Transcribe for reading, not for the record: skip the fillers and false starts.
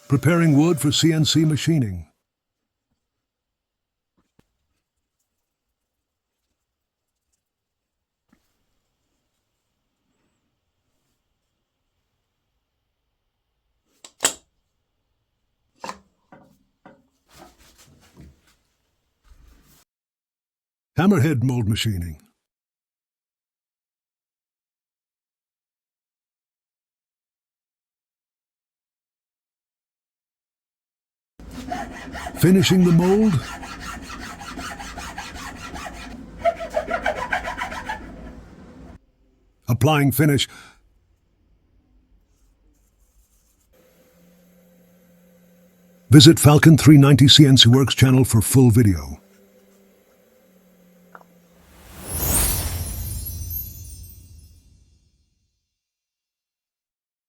Preparing wood for CNC machining. Hammerhead mold machining. Finishing the mold. Applying finish. Visit Falcon 390 CNC Works channel for full video.